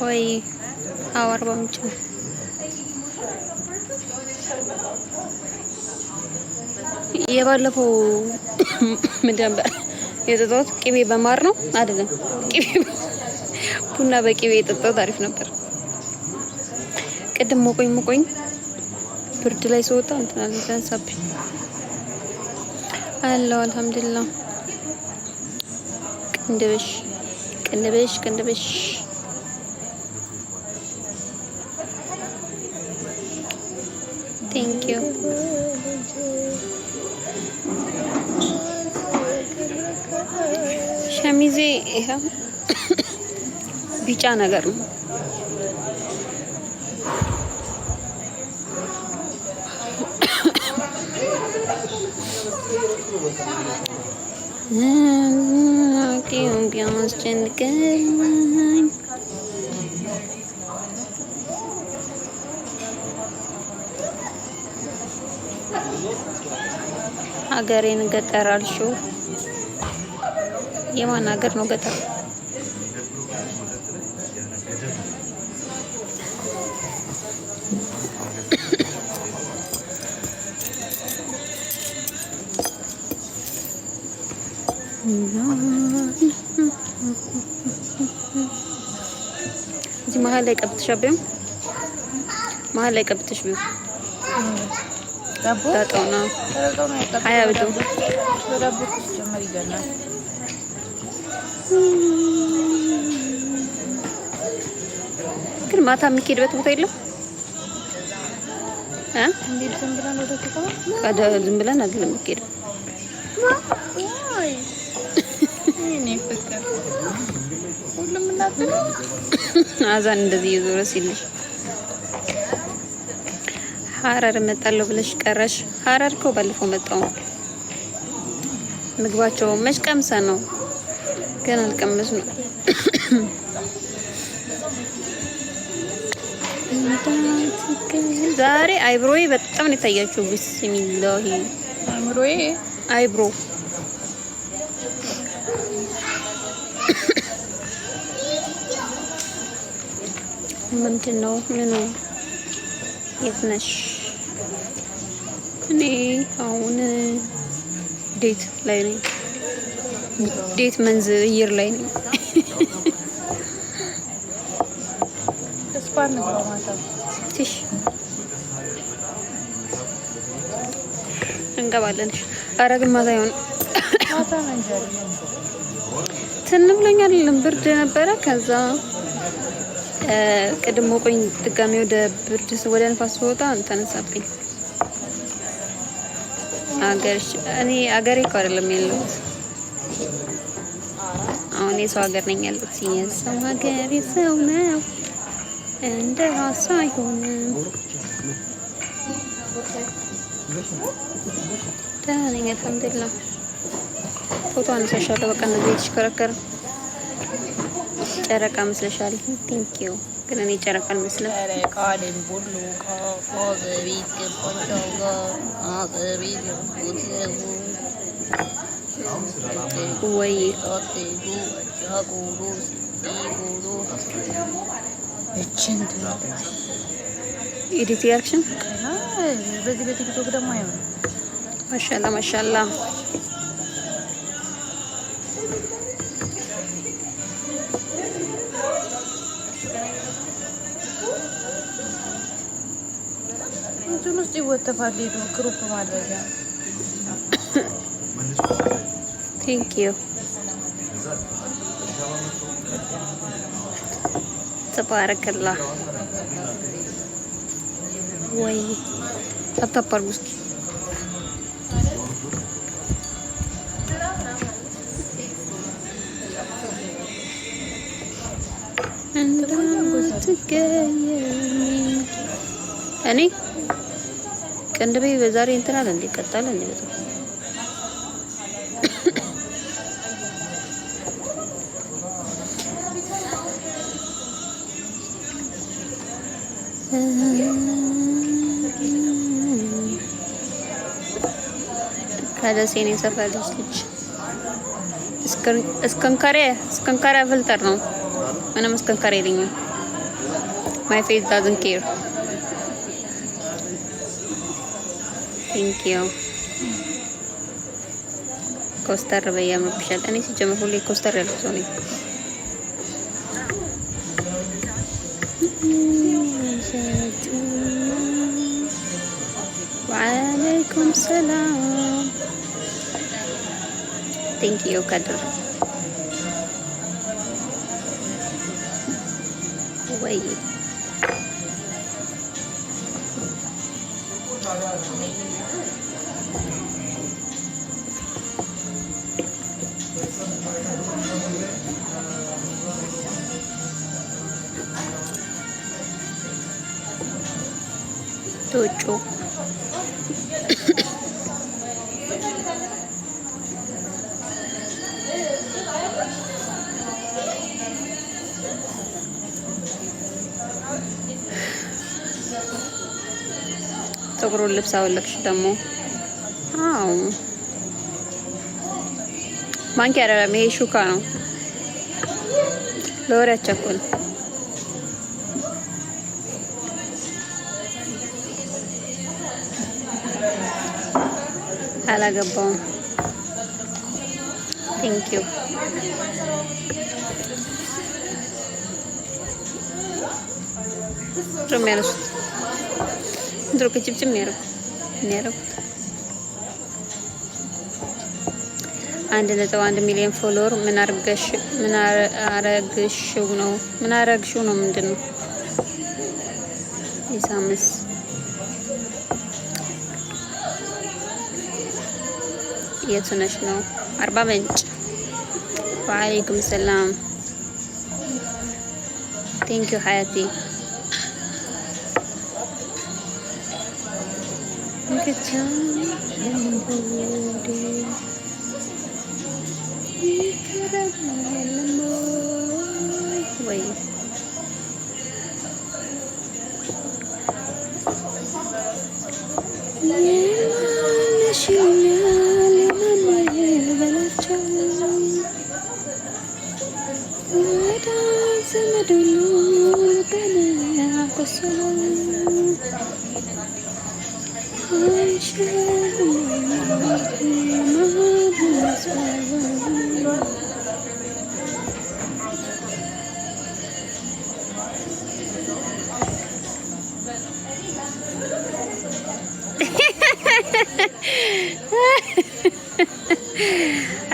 ወይ አርባ ምንጭ ነው። የባለፈው ምንድን ነበር የጠጣሁት? ቅቤ በማር ነው አይደለም፣ ቅቤ ቡና በቅቤ የጠጣሁት አሪፍ ነበር። ቅድም ሞቆኝ ብርድ ላይ ስወጣ እንትን አለ ተንሳብኝ አለው። አልሐምዱሊላህ። ቅንድብሽ ቴንክ ዩ። ሸሚዜ ይሄ ቢጫ ነገር ነው። ሀገሬን ገጠር አልሽው። የማን ሀገር ነው ገጠር? እዚህ መሀል ላይ ቀብተሽ አብም መሀል ላይ ቀብተሽ ቢው ዳጣው ነው አያብዱ ግን ማታ የሚኬድበት ቦታ የለም እ እንዴት ዝም ብለን አይደለም የሚኬደው። አዛን እንደዚህ የዞረ ሲልሽ ሀረር እመጣለሁ ብለሽ ቀረሽ። ሀረር እኮ ባለፈው መጣሁ። ምግባቸው መች ቀምሰ ነው ግን አልቀመስ ነው። ዛሬ አይብሮዬ በጣም ነው የታያችሁ። ቢስሚላሂ አይብሮ ምንድን ነው? ምኑ? የት ነሽ? እኔ አሁን ዴት ላይ ነኝ። ዴት መንዝ እየር ላይ ነኝ። ትሽ እንገባለን። ኧረ ግን ማታ ይሆን ትንብለኛል። ብርድ ነበረ። ከዛ ቅድም ሞቆኝ ድጋሜ ወደ ብርድ ወደ ንፋስ ወጣ ተነሳብኝ። እኔ አገሬ እኮ አይደለም ያለሁት፣ አሁን የሰው ሀገር ነኝ ያለሁት። የሰው ሀገር የሰው ነው እንደ ራሱ አይሆንም። ደህና ነኝ አልሐምዱሊላህ። ፎቶ አነሳሻለሁ። በቃ እንደዚህ የተሽከረከረ ጨረቃ መስለሻል። ቴንክ ዩ። ግን እኔ ጨረቃ አልመስልም። ወይ እቺን ኤዲት ያርክሽን በዚህ በቲክቶክ ደግሞ አይሆንም። ማሻአላ እንትን ውስጥ ይወተፋል። ሄዱ ግሩፕ ማድረጊያ ቴንክ ዩ ተባረከላህ። ወይ ታታፓር ውስጥ እኔ ቅንድቤ በዛሬ እንትን አለ እንዴ? ቀጣለ እንዴ? በጣም ከደሴ ነው የሰፈር ልጅ እስከንካሬ ፍልተር ነው ምንም እስከንካሬ የለኝም my face doesn't care thank you ኮስተር በያምብሻል እኔ ሲጀምር ሁሌ ኮስተር ያልኩት ነው وعليكم السلام thank you Kadir ወይ ቶጮ ጥቁሩን ልብስ አወለቅሽ ደግሞ አው ማንኪያ አይደለም ይሄ ሹካ ነው ለወሬ አቸኩል አላገባውም thank you ሮሜሮስ ድሮ ከጭብጭብ ነው ያደረኩት 1.1 ሚሊዮን ፎሎወር ምን አረግሽው ነው ምንድነው ኢሳምስ የቱ ነሽ ነው አርባ ምንጭ ወአለይኩም ሰላም ቴንክ ዩ ሀያቲ ወይ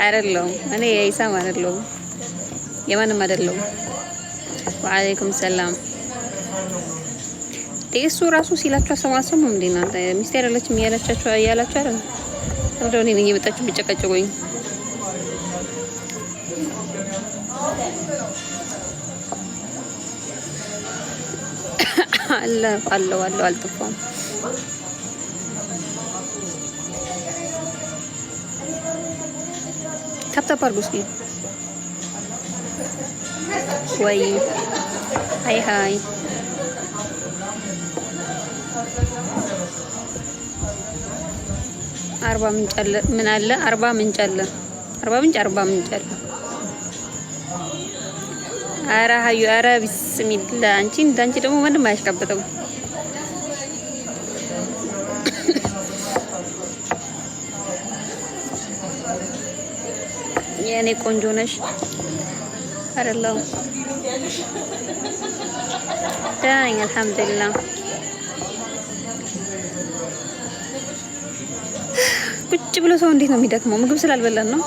አይደለም እኔ ኢሳም አይደለም የማንም አይደለም ወአለይኩም ሰላም ቴሱ ራሱ ሲላችሁ አሰማሰሙ እንዴና ሚስቴር አለችም ያላቻችሁ አይደል ወደኔ ነኝ የመጣችሁ ብጨቀጨቆኝ አለ አልጠፋም ታፕታፕ አድርጉ እስኪ ወይ ሃይ 40 ምንጭ አለ ምን አለ 40 ምንጭ አለ 40 ምንጭ አለ አረ ሃዩ አረ ቢስሚላ አንቺ እንዳንቺ ደግሞ ምንም አያሽቀብጥም የኔ ቆንጆ ነሽ አይደለም ዳኝ አልহামዱሊላህ ቁጭ ብሎ ሰው እንዴት ነው የሚደክመው ምግብ ስላልበላን ነው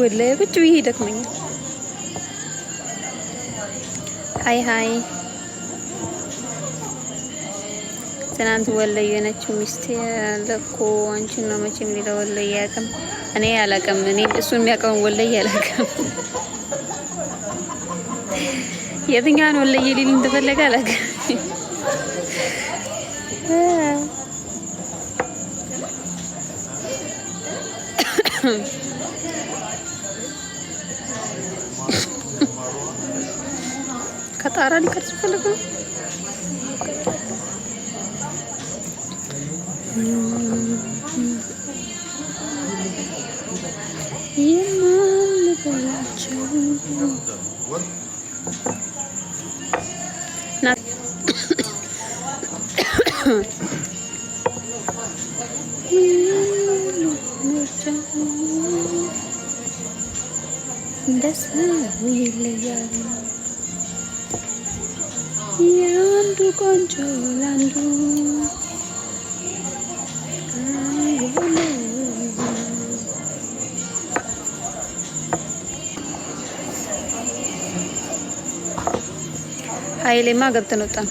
ወላሂ ቁጭ ብዬ ይደክመኛል ሃይ ትናንት ወለየ ነች ሚስቴ ለኮ አንቺ ነው መቼም ሌላ ወለየ ያቀም እኔ ያላቀም እኔ እሱን የሚያቀም ወለየ ያላቀም የትኛውን ወለየ ሊል እንደፈለገ አላቀም ከጣራ ሊቀርጽ ፈልጎ የማን Yandu konco landu ኃይሌማ ገብተን ወጣን።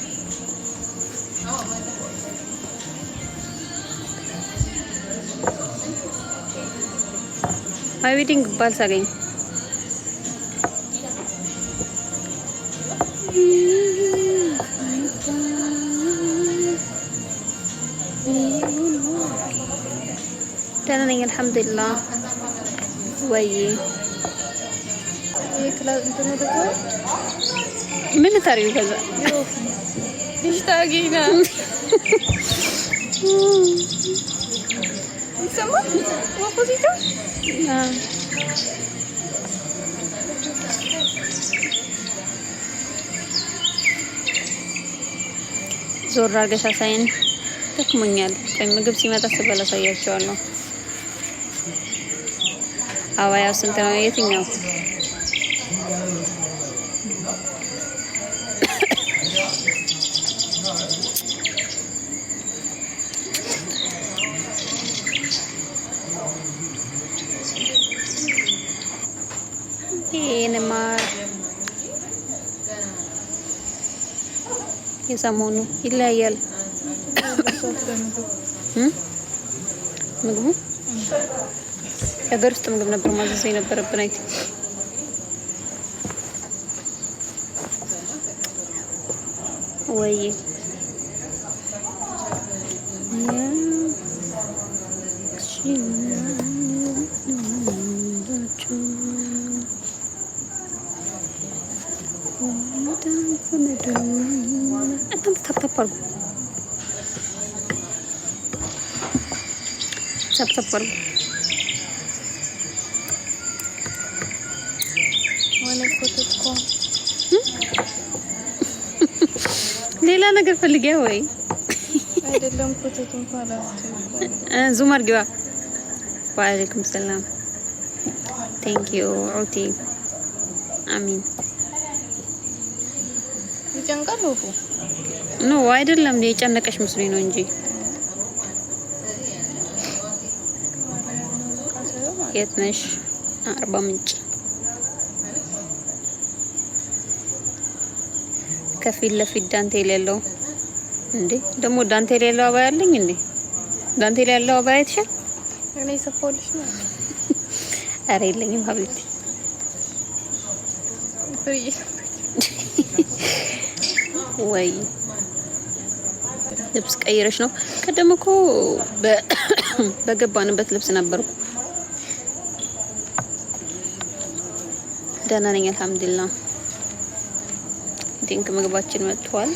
ዌዲንግ ባል ሳገኝ ደህና ነኝ አልሐምዱሊላህ። ወይ ምን ልታሪው ከዛ ይሽታጊና ይሰማል ወቆሲታ ዞር አድርገሽ አሳይን። ደክሞኛል። ምግብ ሲመጣ ስበላ አሳያቸዋለሁ። አባያው ስንት ነው? የትኛው ይሄንማ የሰሞኑ ይለያያል። ምግቡ የሀገር ውስጥ ምግብ ነበር ማዘዝ የነበረብን። አይ ወይ ተፕተፕ አድርጉ። ሌላ ነገር ፈልጊያ ወይ አይደለም? ኮተቱን ዙም አድርጊዋ። ወአለይኩም ሰላም ቴንክ ዩ ዑቲ አሚን። ይጨንቃል ወፉ ኖ አይደለም፣ የጨነቀሽ መስሎኝ ነው እንጂ የት ነሽ? አርባ ምንጭ ከፊት ለፊት ዳንቴል ያለው እንዴ? ደግሞ ዳንቴል ያለው አባያ አለኝ እንዴ? ዳንቴል ያለው አባያ አይተሻል? እኔ ሰፋልሽ ነው። አረ የለኝም ሀቢብቲ። ወይ ልብስ ቀይረሽ ነው? ቀደም እኮ በገባንበት ልብስ ነበርኩ። ደህና ነኝ አልሐምዱሊላህ። ድንቅ ምግባችን መጥቷል።